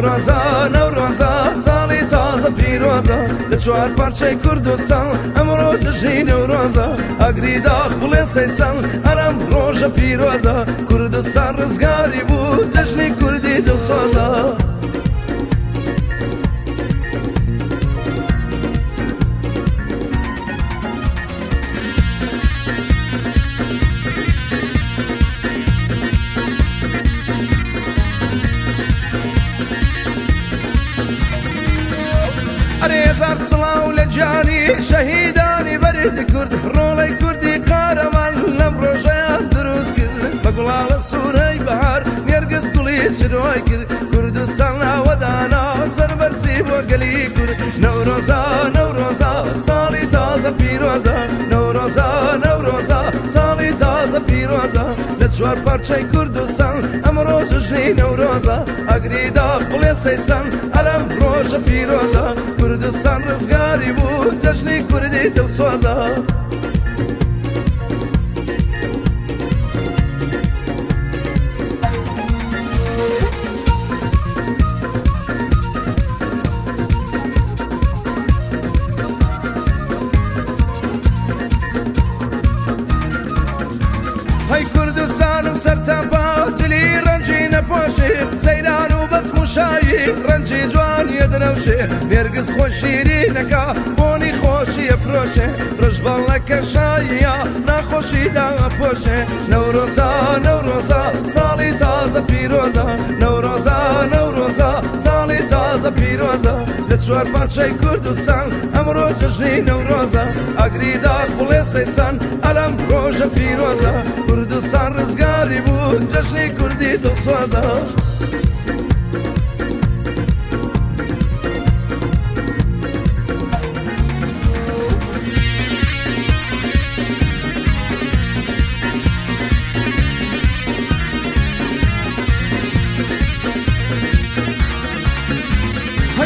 نەورۆزە نەورۆزە ساڵی تازە پیرۆزە لە چوار پارچەی کوردستان ئەمڕۆ جژنی نەورۆزە ئەگری داخ بڵێ سەیسان هەرم ڕۆژە پیرۆزە کوردستان ڕزگاری بوو جژنی کوردی دڵسۆزە هزار سڵاو لە جانی شەهیدانی بەرز کورد ڕۆڵەی کوردی قارەمان لەم ڕۆژەیان دروست کرد بە گوڵاڵە سوورەی بەهار نێرگس گوڵی چرۆی کرد کوردستان ناوەدانا سەربەرچی بۆ گەلی کورد نەورۆزە نەورۆزە ساڵی تازە پیرۆزە نەورۆزە نەورۆزە ساڵی تازە پیرۆزە لە چوار پارچەی کوردستان ئەمڕۆ جژنی نەورۆزە ئەگری داخ بڵێ سەیسان ئەلەم ڕۆژە پیرۆزە کوردستان ڕزگاری بوو جژنی کوردی دڵسۆزە هەی کوردستانم سەرتەپا جلی ڕەنجی نەپۆشێ سەیران و بەس موشایی ڕەنجی جوانیە دەنەوشێ نێرگس خۆش شیرینەکە بۆنی خۆشی ئەفرۆشێ ڕژبەڵەکە شاییە ناخۆشی داپۆشێ نەورۆزە نەورۆزە ساڵی تازە پیرۆزە نەورۆزە نەورۆزە ساڵی تازە پیرۆزە لە چوار پارچەی کوردستان ئەمڕۆ جژنی نەورۆزە ئەگری داخ بڵێ سەیسان ئەلەم ڕۆژە پیرۆزە کوردستان ڕزگاری بوو جژنی کوردی دڵسۆزە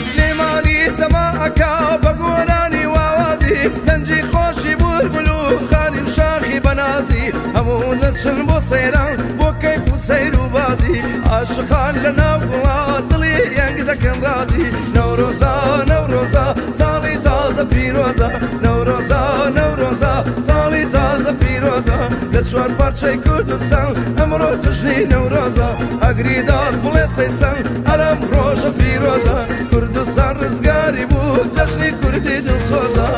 سلێمانی سەماعەکە بە گۆرانی واوازی دەنجی خۆشی بولبول و خانیم شاخی بەنازی هەموو دەچن بۆ سەیران بۆ کەیف و سەیر و بازی عاشقان لە ناو وڵات دڵی یەنگ دەکەن ڕازی نەورۆزە نەورۆزە ساڵی تازە پیرۆزە نەورۆزە نەورۆزە ساڵی تازە پیرۆزە لە چوار پارچەی کوردستان ئەمڕۆ جژنی نەورۆزە ئەگری داخ بڵێ سەیسان ئەلەم ڕۆژە پیرۆزە کوردستان ڕزگاری بوو جژنی کوردی دڵسۆزە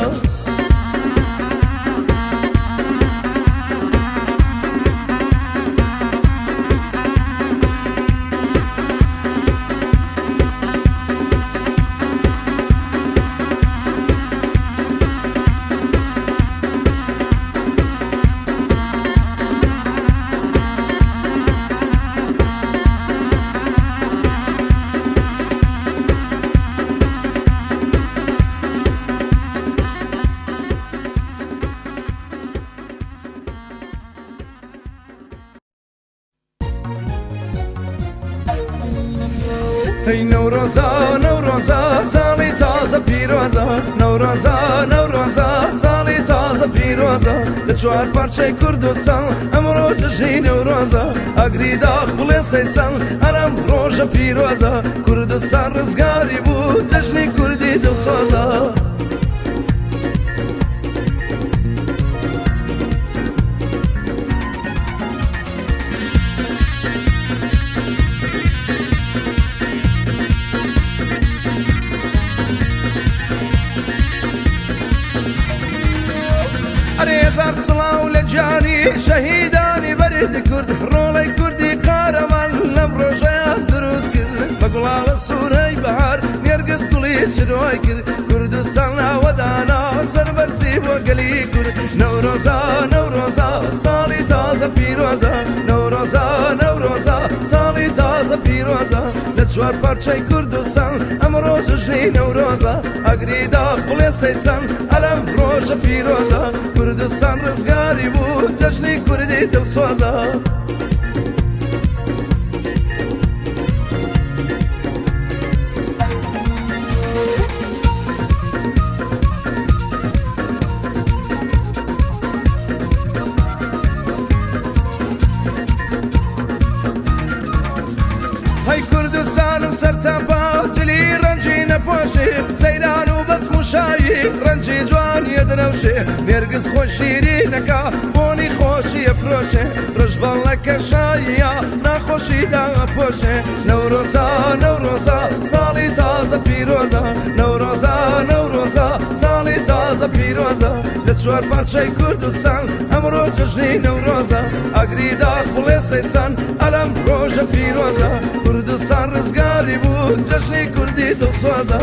هەی نەورۆزە نەورۆزە ساڵی تازە پیرۆزە نەورۆزە نەورۆزە ساڵی تازە پیرۆزە لە چوار پارچەی کوردستان ئەمڕۆ جژنی نەورۆزە ئەگری داخ بڵێ سەیسان هەرم ڕۆژە پیرۆزە کوردستان ڕزگاری بوو جژنی کوردی دڵسۆزە هزار سڵاو لە جانی شەهیدانی بەرز کورد ڕۆڵەی کوردی قارەمان لەم ڕۆژەیان دروست کرد بە گوڵاڵە سوورەی بەهار نێرگس گوڵی چرۆی کرد کوردستان ناوەدانا سەربەرچی بۆ گەلی کورد نەورۆزە نەورۆزە ساڵی تازە پیرۆزە نەورۆزە نەورۆزە ساڵی تازە پیرۆزە لە چوار پارچەی کوردستان ئەمڕۆ جژنی نەورۆزە ئەگری داخ بڵێ سەیسان ئەلەم ڕۆژە پیرۆزە کوردستان ڕزگاری بوو جژنی کوردی دڵسۆزە هەی کوردستانم سەرتەپا شایی ڕەنجی جوان یەدرەوشێ نێرگز خۆشیرینەکە بۆنی خۆشی ئەفرۆشێ ڕژبەڵەکە شاییە ناخۆشی داپۆشێ نەورۆزە نەورۆزە ساڵی تازە پیرۆزە نەورۆزە نەورۆزە ساڵی تازە پیرۆزە لە چوار پارچەی کوردستان ئەمڕۆ جژنی نەورۆزە ئەگریدا خوڵێ سەیسان ئەلەم ڕۆژە پیرۆزە کوردستان ڕزگاری بوو جژنی کوردی دڵسۆزە